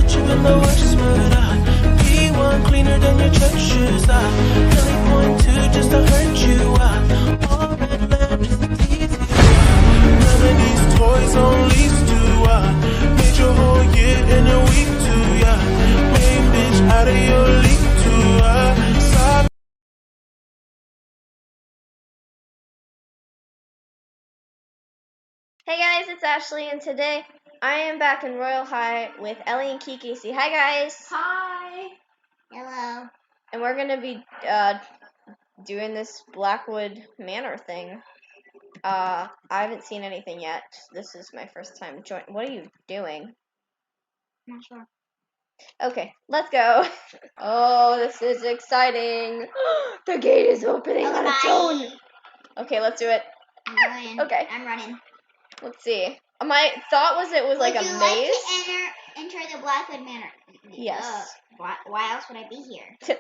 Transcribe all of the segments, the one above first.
Chicken the worst, but P1 cleaner than your church shoes. Really point to just to hurt you. All red lamp just to tease you. None of these toys on lease to. Made your whole year in a week too. Main bitch out of your league too. Stop. Hey guys, it's Ashley, and today I am back in Royal High with Ellie and Keke. Say hi, guys. Hi. Hello. And we're gonna be doing this Blackwood Manor thing. I haven't seen anything yet. This is my first time joining. What are you doing? Not sure. Okay, let's go. Oh, this is exciting. The gate is opening on its own. Okay, let's do it. I'm going. Okay. I'm running. Let's see. My thought was it was like a maze. Would you like to enter the Blackwood Manor? Yes. Why else would I be here?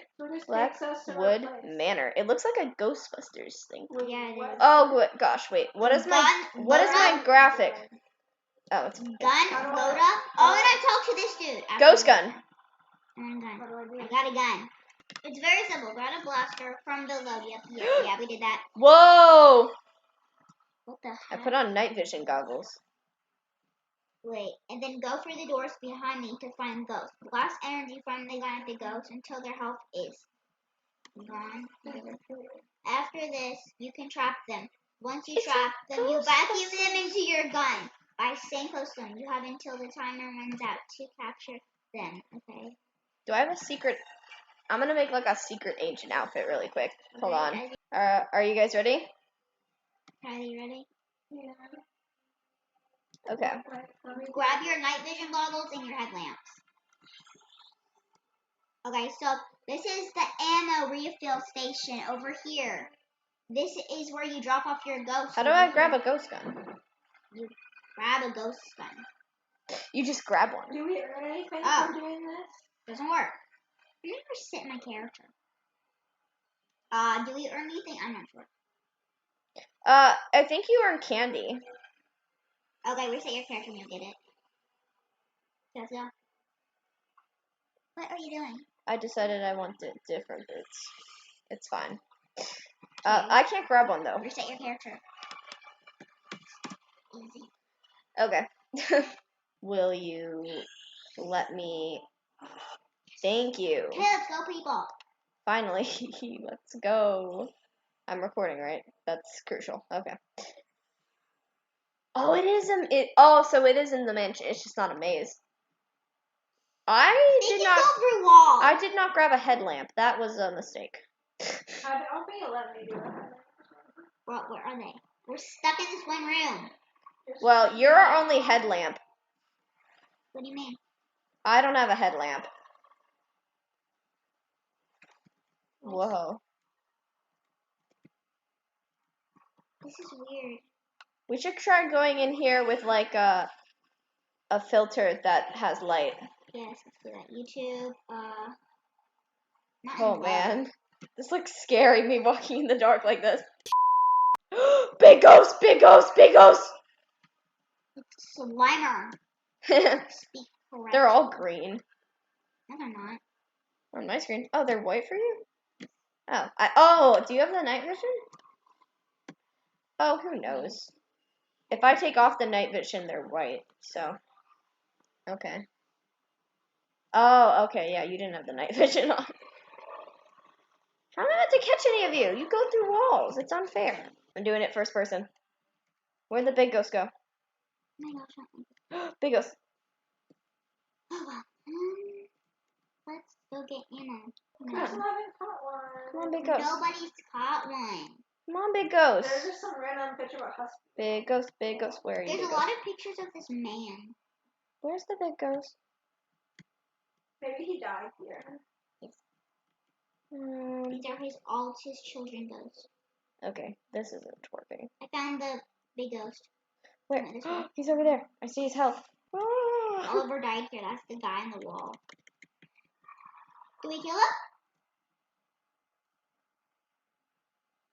Blackwood Manor. It looks like a Ghostbusters thing. Yeah, it is. Oh gosh, wait. What is my graphic? Oh, it's gun load up. Oh, and I talked to this dude. Ghost gun. And gun. I got a gun. It's very simple. Got a blaster from the load. Yep. Yeah, we did that. Whoa! What the heck? I put on night vision goggles. Wait, and then go through the doors behind me to find ghosts. Blast energy from the gun at the ghosts until their health is gone. After this, you can trap them. Once you trap them, you vacuum them into your gun. By staying close to them, you have until the timer runs out to capture them. Okay. Do I have a secret? I'm gonna make like a secret agent outfit really quick. Hold on. Are you guys ready? Are you ready? Yeah. Okay. Grab your night vision goggles and your headlamps. Okay, so this is the ammo refill station over here. This is where you drop off your ghost. How do I grab a ghost gun? You grab a ghost gun. You just grab one. Do we earn anything from doing this? Doesn't work. I never sit in my character. Do we earn anything? I'm not sure. I think you earn candy. Okay, reset your character and you'll get it. Let's go. What are you doing? I decided I want it different. It's fine. I can't grab one though. Reset your character. Easy. Okay. Will you let me? Thank you. Okay, let's go, people. Finally, let's go. I'm recording, right? That's crucial. Okay. Oh, it is so it is in the mansion. It's just not a maze. I did not grab a headlamp. That was a mistake. I don't think it'll let me do that. Well, where are they? We're stuck in this one room. Well, you're our only headlamp. What do you mean? I don't have a headlamp. Whoa. This is weird. We should try going in here with like a filter that has light. Yes, let's do that. YouTube, Oh man. This looks scary, me walking in the dark like this. Big ghost, big ghost, big ghost! It's Slimer. Speak correct. They're all green. No, they're not. On my screen. Oh, they're white for you? Oh, do you have the night vision? Oh, who knows? If I take off the night vision, they're white, so. Okay. Oh, okay, yeah, you didn't have the night vision on. How am I meant to catch any of you? You go through walls. It's unfair. I'm doing it first person. Where'd the big ghost go? Oh my gosh, Big ghost. Let's go get Anna. I haven't caught one. Come on, big ghost. Nobody's caught one. Come on, big ghost. There's just some random picture about husky. Big ghost, big ghost. Where are you? There's a lot of pictures of this man. Where's the big ghost? Maybe he died here. These are all his children ghosts. Okay, this isn't working. I found the big ghost. Where? He's over there. I see his health. Oliver died here. That's the guy on the wall. Do we kill him?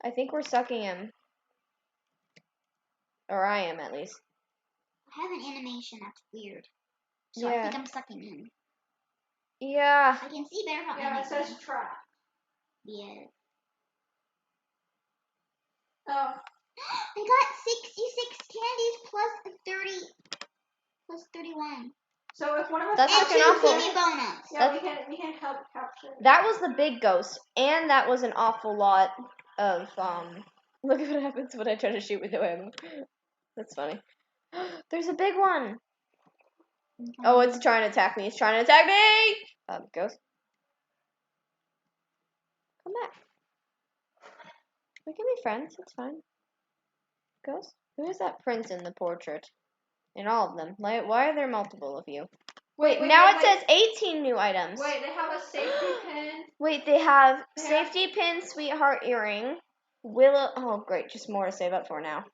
I think we're sucking him. Or I am, at least. I have an animation that's weird. So I think I'm sucking in. Yeah. I can see better from Yeah, my it says trap. Yeah. Oh. I got 66 candies plus 30 plus 31. So if one of us That's And like an 2 awful- TV bonus. Yeah, we can help capture. That was the big ghost, and that was an awful lot of Look at what happens when I try to shoot with no ammo. That's funny. There's a big one. Oh, it's trying to attack me. It's trying to attack me. Ghost, come back. We can be friends. It's fine. Ghost, who is that prince in the portrait? In all of them. Like, why are there multiple of you? Wait, now it says 18 new items. Wait, they have a safety pin. Wait, they have safety pin, sweetheart earring, willow. Oh, great, just more to save up for now.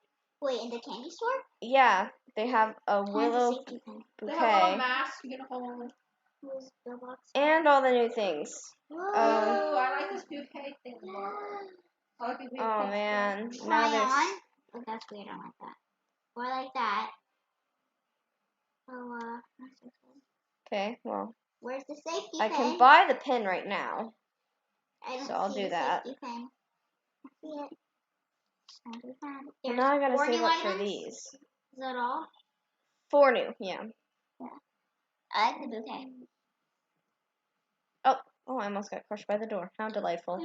Wait, in the candy store? Yeah, they have a Tons of willow safety pins. They have a little bouquet mask you can hold. Who's the box? and all the new things. Ooh, I like this bouquet thing. I'll give you a Oh picture. man, Try now there's. on. Oh, that's weird. I don't like that. Or like that. Oh, that's okay. Okay, well, Where's the safety I pin? can buy the pin right now. I don't so I'll see do the that. safety pin. I see it. Well, There's now I gotta 4 save new up items. for these. Is that all? 4 new, yeah. I like the bouquet. Oh, I almost got crushed by the door. How delightful.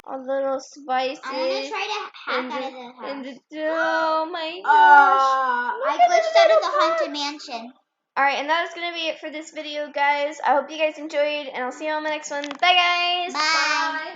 A little spices. I'm gonna try to hack out of the house. And oh my gosh. I glitched out of the haunted mansion. Alright, and that is going to be it for this video, guys. I hope you guys enjoyed, and I'll see you on the next one. Bye, guys! Bye.